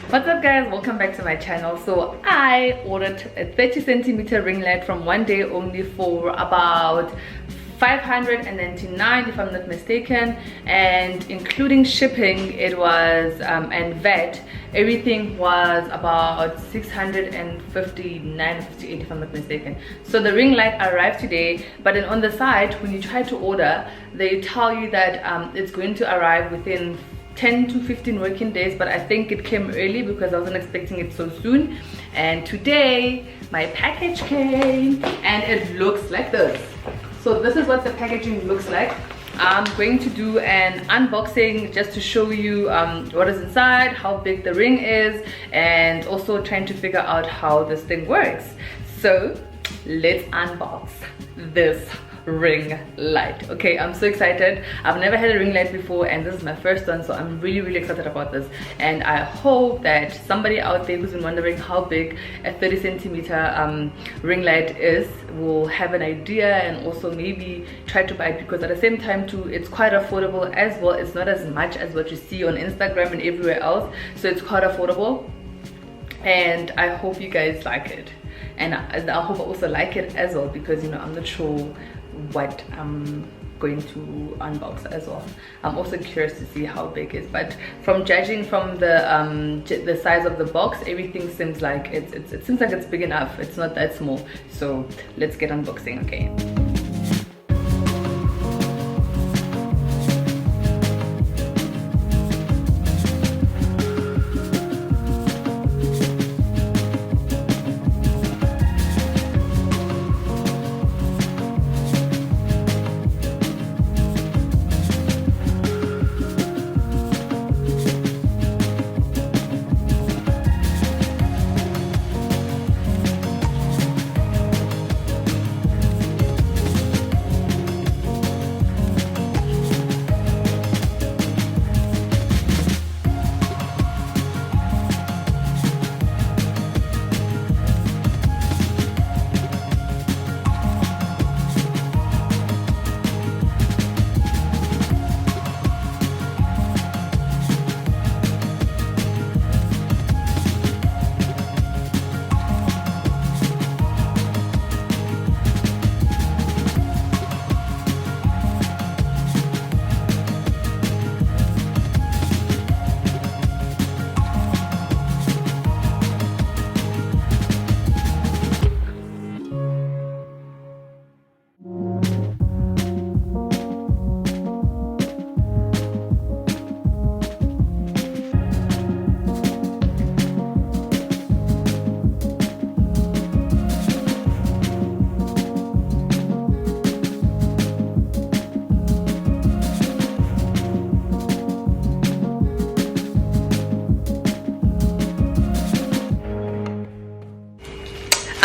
What's up guys, welcome back to my channel. So I ordered a 30cm ring light from OneDayOnly for about 599 if I'm not mistaken, and including shipping it was and VAT, everything was about 659 58 if I'm not mistaken. So the ring light arrived today, but then on the site when you try to order they tell you that it's going to arrive within 10 to 15 working days, but I think it came early because I wasn't expecting it so soon. And today my package came and it looks like this. So this is what the packaging looks like. I'm going to do an unboxing just to show you what is inside, how big the ring is, and also trying to figure out how this thing works. So let's unbox this ring light. Okay, I'm so excited. I've never had a ring light before and this is my first one, so I'm really excited about this, and I hope that somebody out there who's been wondering how big a 30cm ring light is will have an idea and also maybe try to buy it, because at the same time too it's quite affordable as well. It's not as much as what you see on Instagram and everywhere else, so it's quite affordable, and I hope you guys like it, and I hope I also like it as well, because you know I'm not sure what I'm going to unbox as well. I'm also curious to see how big it is, but from judging from the size of the box, everything seems like it seems like it's big enough. It's not that small. So let's get unboxing. Okay.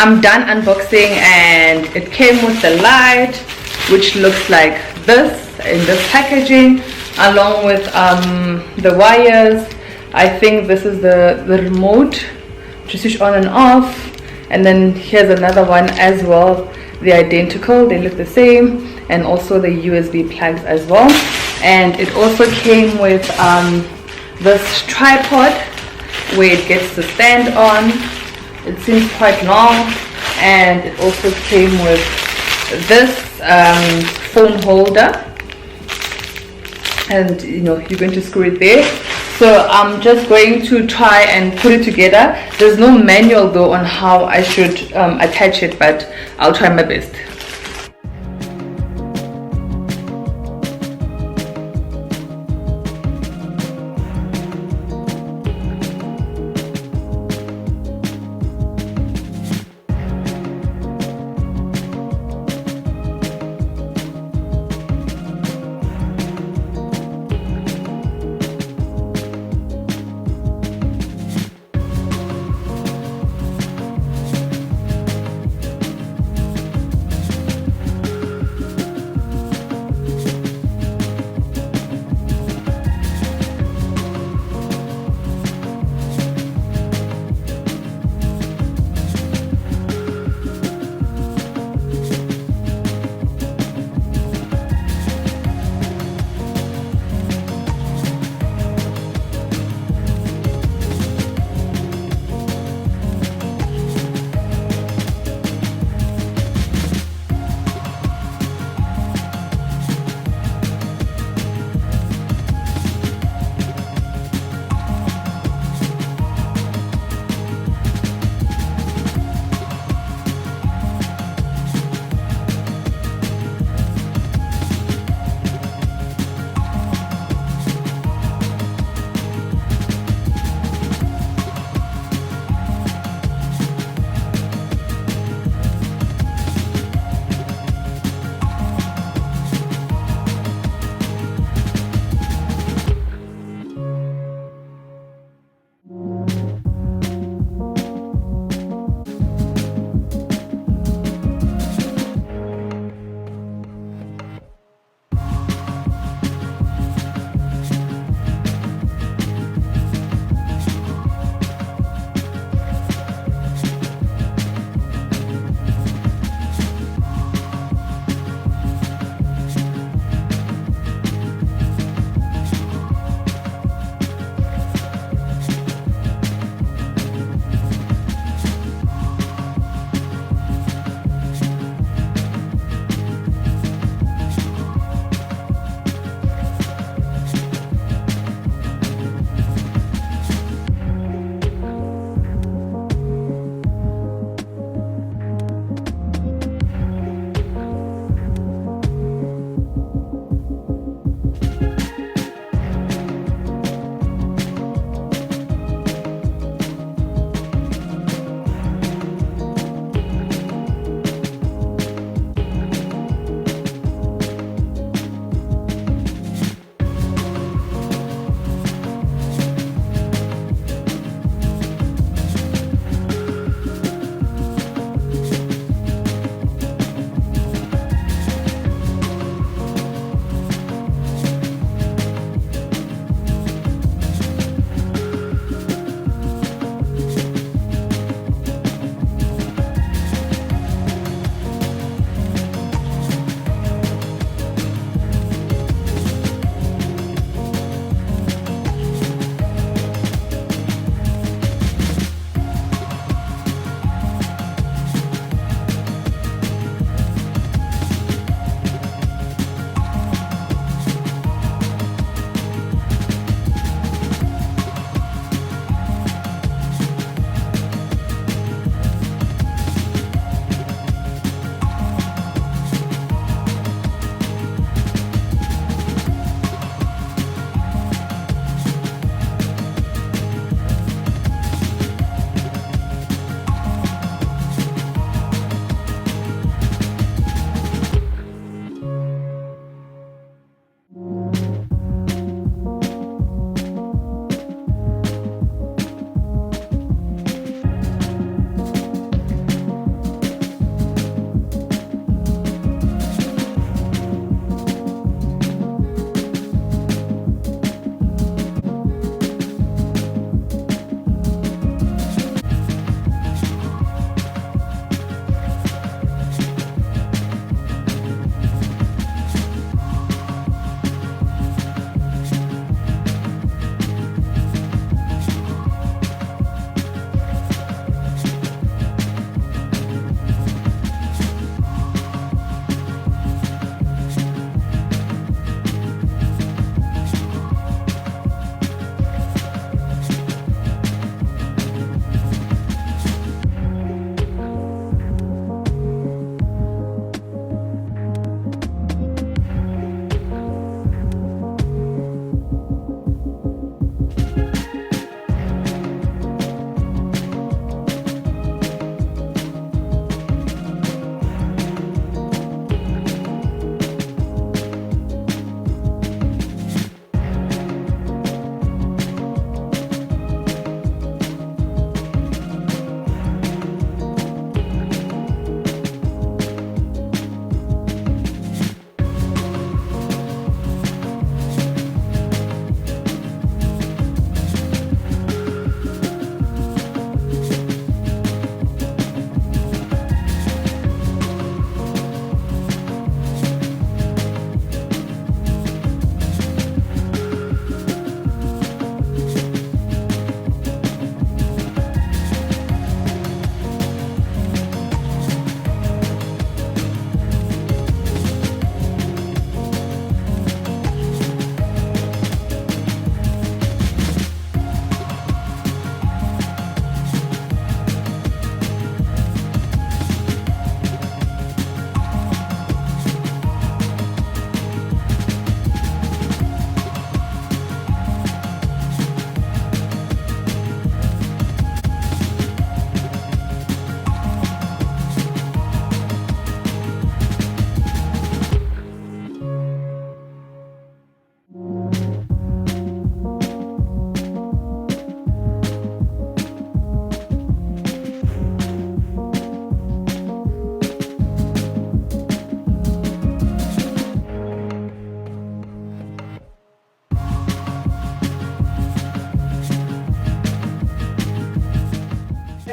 I'm done unboxing, and it came with the light, which looks like this in this packaging, along with the wires. I think this is the remote to switch on and off, and then here's another one as well. They're identical, they look the same, and also the USB plugs as well. And it also came with this tripod where it gets to stand on. It seems quite long, and it also came with this phone holder, and you know you're going to screw it there. So I'm just going to try and put it together. There's no manual though on how I should attach it, but I'll try my best.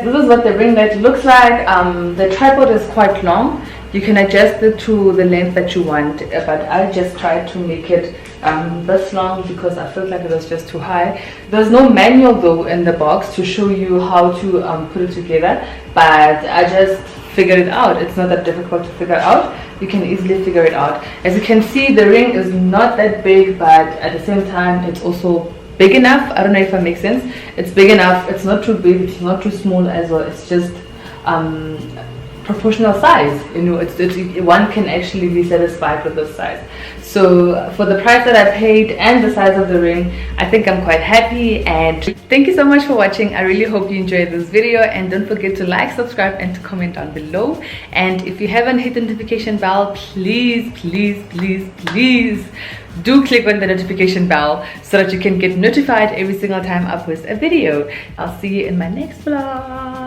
This is what the ring light looks like. The tripod is quite long. You can adjust it to the length that you want, but I just tried to make it this long because I felt like it was just too high. There's no manual though in the box to show you how to put it together, but I just figured it out. It's not that difficult to figure out. You can easily figure it out. As you can see, the ring is not that big, but at the same time it's also big enough. I don't know if that makes sense. It's big enough. It's not too big, it's not too small as well. It's just proportional size, you know. It's one can actually be satisfied with this size. So for the price that I paid and the size of the ring, I think I'm quite happy. And thank you so much for watching. I really hope you enjoyed this video, and don't forget to like, subscribe and to comment down below. And if you haven't hit the notification bell, please do click on the notification bell so that you can get notified every single time I post a video. I'll see you in my next vlog.